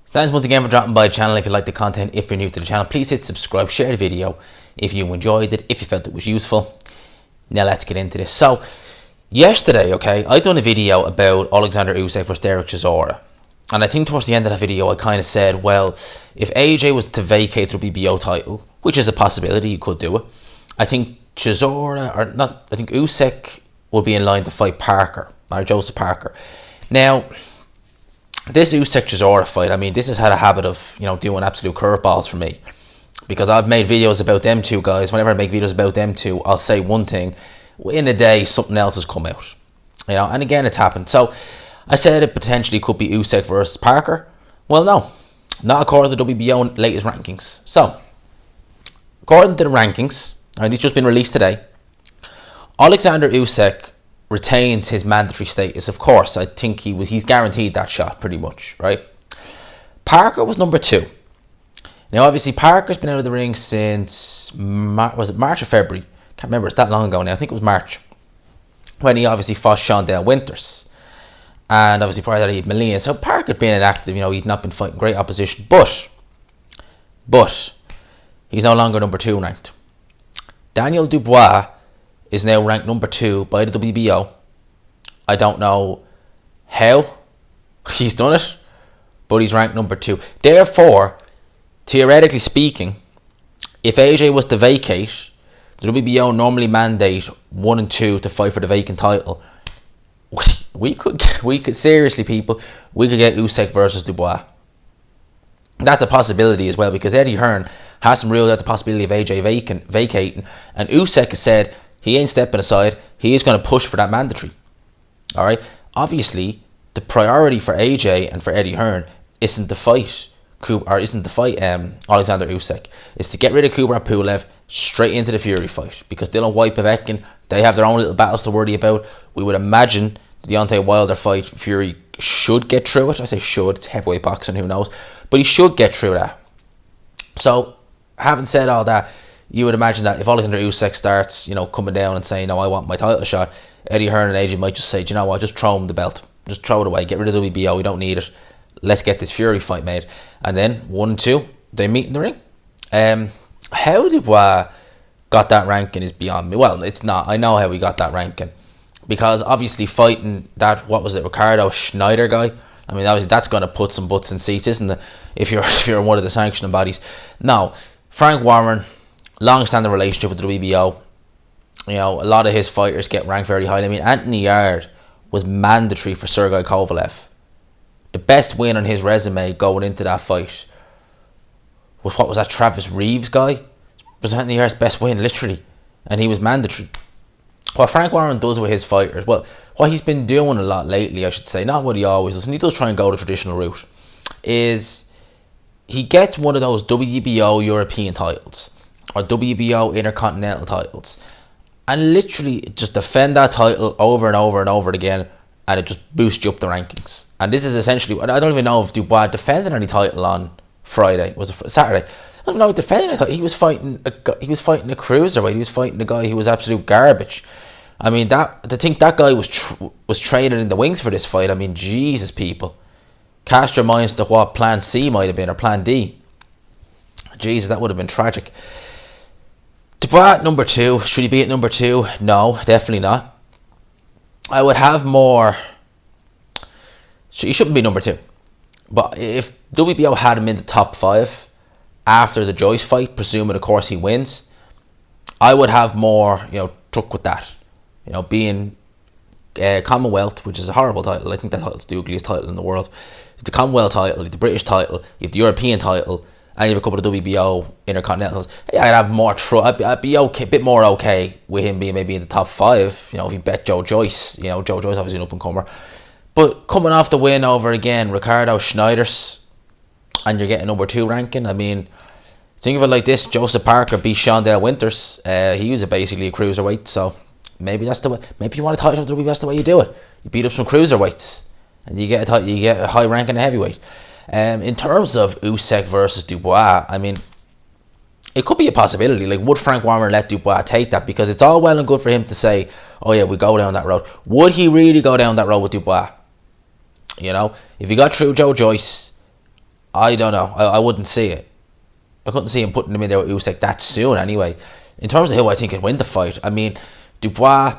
Thanks once again for dropping by the channel. If you like the content, if you're new to the channel, please hit subscribe, share the video if you enjoyed it, if you felt it was useful. Now let's get into this. So, yesterday, I done a video about Oleksandr Usyk versus Derek Chisora. And I think towards the end of that video, I kind of said, well, if AJ was to vacate the WBO title, which is a possibility, you could do it, I think Usyk would be in line to fight Parker, or Joseph Parker. Now, this Usyk-Chisora fight, I mean, this has had a habit of, doing absolute curveballs for me. Because I've made videos about them two guys. Whenever I make videos about them two, I'll say one thing. In a day, something else has come out. And again, it's happened. So, I said it potentially could be Usyk versus Parker. Well, no. Not according to the WBO latest rankings. So, according to the rankings, and these just been released today, Oleksandr Usyk retains his mandatory status. Of course, I think he's guaranteed that shot pretty much, right? Parker was number 2. Now, obviously, Parker's been out of the ring since March or February? Can't remember. It's that long ago now. I think it was March when he obviously fought Shondell Winters, and obviously prior to that he had Melina. So Parker had been inactive. He'd not been fighting great opposition, but he's no longer number 2 ranked. Daniel Dubois is now ranked number 2 by the WBO. I don't know how he's done it, but he's ranked number 2. Therefore, theoretically speaking, if AJ was to vacate, the WBO normally mandate 1 and 2 to fight for the vacant title. We could seriously, people, we could get Usyk versus Dubois. That's a possibility as well, because Eddie Hearn hasn't ruled out the possibility of AJ vacating, and Usyk has said he ain't stepping aside. He is going to push for that mandatory. All right. Obviously, the priority for AJ and for Eddie Hearn isn't to fight Oleksandr Usyk. It's to get rid of Kubrat Pulev straight into the Fury fight, because Dylan White, Vacant, they have their own little battles to worry about. We would imagine the Deontay Wilder fight, Fury should get through it. I say should. It's heavyweight boxing. Who knows? But he should get through that. So, having said all that, you would imagine that if Oleksandr Usyk starts, coming down and saying, no, I want my title shot, Eddie Hearn and AJ might just say, do you know what, just throw him the belt. Just throw it away. Get rid of the WBO. We don't need it. Let's get this Fury fight made. And then, 1 and 2, they meet in the ring. How Dubois got that ranking is beyond me. Well, it's not. I know how he got that ranking. Because, obviously, fighting that, Ricardo Schneider guy, I mean, that's going to put some butts in seats, isn't it? If you're one of the sanctioning bodies. Now, Frank Warren, long-standing relationship with the WBO. A lot of his fighters get ranked very highly. I mean, Anthony Yarde was mandatory for Sergey Kovalev. The best win on his resume going into that fight was that Travis Reeves guy? It was Anthony Yarde's best win, literally. And he was mandatory. What Frank Warren does with his fighters, well, what he's been doing a lot lately, I should say, not what he always does, and he does try and go the traditional route, is he gets one of those WBO European titles or WBO Intercontinental titles and literally just defend that title over and over and over again, and it just boosts you up the rankings. And this is essentially, I don't even know if Dubois defended any title on Friday. Was it Saturday? I don't know if he defended a title. He was fighting a cruiserweight. He was fighting a guy who was absolute garbage. I mean, to think that guy was training in the wings for this fight. I mean, Jesus, people. Cast your minds to what Plan C might have been, or Plan D. Jesus, that would have been tragic. Dubois at number 2. Should he be at number 2? No, definitely not. I would have more. He shouldn't be number 2. But if WBO had him in the top 5 after the Joyce fight, presuming, of course, he wins, I would have more, truck with that. Being Commonwealth, which is a horrible title. I think that title's the ugliest title in the world. The Commonwealth title, the British title, you have the European title, and you have a couple of WBO Intercontinentals. Yeah, I'd have more I'd be okay, a bit more okay with him being maybe in the top 5. If you bet Joe Joyce, Joe Joyce obviously an up and comer. But coming off the win over again, Ricardo Schneider's, and you're getting number 2 ranking. I mean, think of it like this: Joseph Parker beat Shondell Winters. He was basically a cruiserweight, so maybe that's the way. Maybe you want a title to be, that's the way you do it. You beat up some cruiserweights, and you get a high rank in a heavyweight. In terms of Usyk versus Dubois, I mean, it could be a possibility. Like, would Frank Warren let Dubois take that? Because it's all well and good for him to say, oh yeah, we go down that road. Would he really go down that road with Dubois? If he got through Joe Joyce, I don't know. I wouldn't see it. I couldn't see him putting him in there with Usyk that soon anyway. In terms of who I think could win the fight, I mean, Dubois,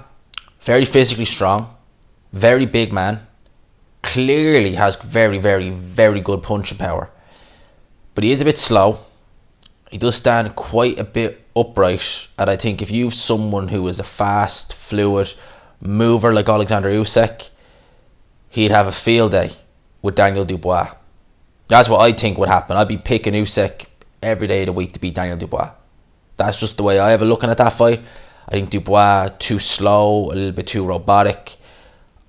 very physically strong, very big man, clearly has very, very, very good punching power. But he is a bit slow. He does stand quite a bit upright, and I think if you've someone who is a fast, fluid mover like Oleksandr Usyk, he'd have a field day with Daniel Dubois. That's what I think would happen. I'd be picking Usyk every day of the week to beat Daniel Dubois. That's just the way I have a looking at that fight. I think Dubois too slow, a little bit too robotic.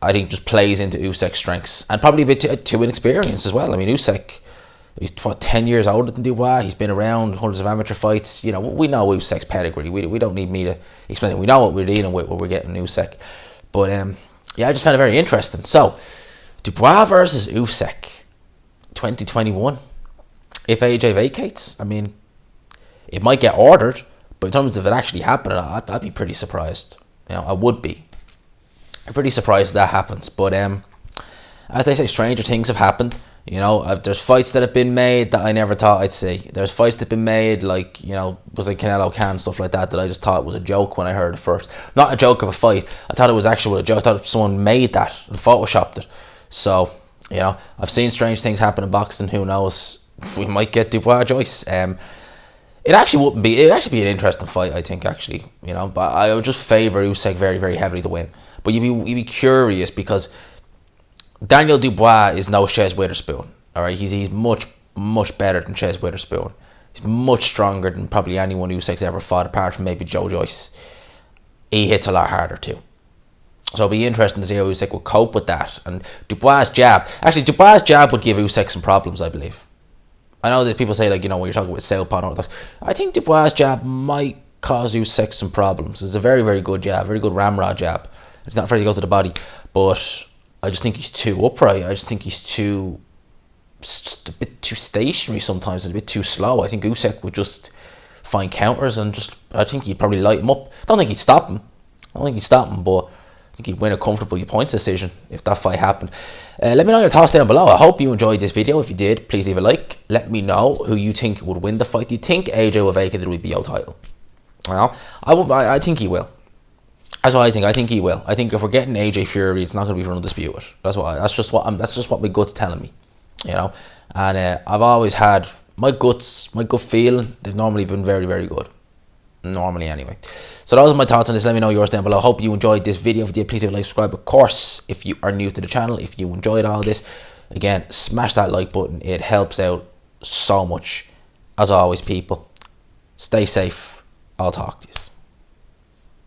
I think just plays into Usyk's strengths, and probably a bit too inexperienced as well. I mean, Usyk, he's 10 years older than Dubois. He's been around hundreds of amateur fights. You know, we know Usyk's pedigree. We don't need me to explain it. We know what we're dealing with when we're getting Usyk. But yeah, I just found it very interesting. So, Dubois versus Usyk, 2021. If AJ vacates, I mean, it might get ordered, but in terms of it actually happening, I'd be pretty surprised. You know, I would be. I'm pretty surprised that happens. But as they say, stranger things have happened. You know, there's fights that have been made that I never thought I'd see. There's fights that have been made, like, you know, was like Canelo Can, stuff like that I just thought was a joke when I heard it first. Not a joke of a fight. I thought it was actually a joke. I thought someone made that and photoshopped it. So, you know, I've seen strange things happen in boxing. Who knows? We might get Dubois Joyce. It actually be an interesting fight, I think, actually, you know, but I would just favour Usyk very, very heavily to win. But you'd be curious, because Daniel Dubois is no Chez Witherspoon, alright? He's much, much better than Chez Witherspoon. He's much stronger than probably anyone Usyk's ever fought, apart from maybe Joe Joyce. He hits a lot harder too. So it'll be interesting to see how Usyk will cope with that. And Dubois' jab would give Usyk some problems, I believe. I know that people say, like, you know, when you're talking about southpaw and all that, I think Dubois' jab might cause Usyk some problems. It's a very, very good jab, very good ramrod jab. It's not afraid to go to the body, but I just think he's too upright. I just think he's just a bit too stationary sometimes, and a bit too slow. I think Usyk would just find counters, and I think he'd probably light him up. I don't think he'd stop him, but I think he'd win a comfortable points decision if that fight happened. Let me know your thoughts down below. I hope you enjoyed this video. If you did, please leave a like. Let me know who you think would win the fight. Do you think AJ will vacate the WBO title? Well, I think he will. That's what I think. I think he will. I think if we're getting AJ Fury, it's not going to be for undisputed. That's just what my gut's telling me, you know. And I've always had my gut feeling. They've normally been very, very good. Normally, anyway. So those are my thoughts on this. Let me know yours down below. Hope you enjoyed this video. If you did, please leave a like, subscribe. Of course, if you are new to the channel, if you enjoyed all this, again, smash that like button. It helps out so much. As always, people, stay safe. I'll talk to you.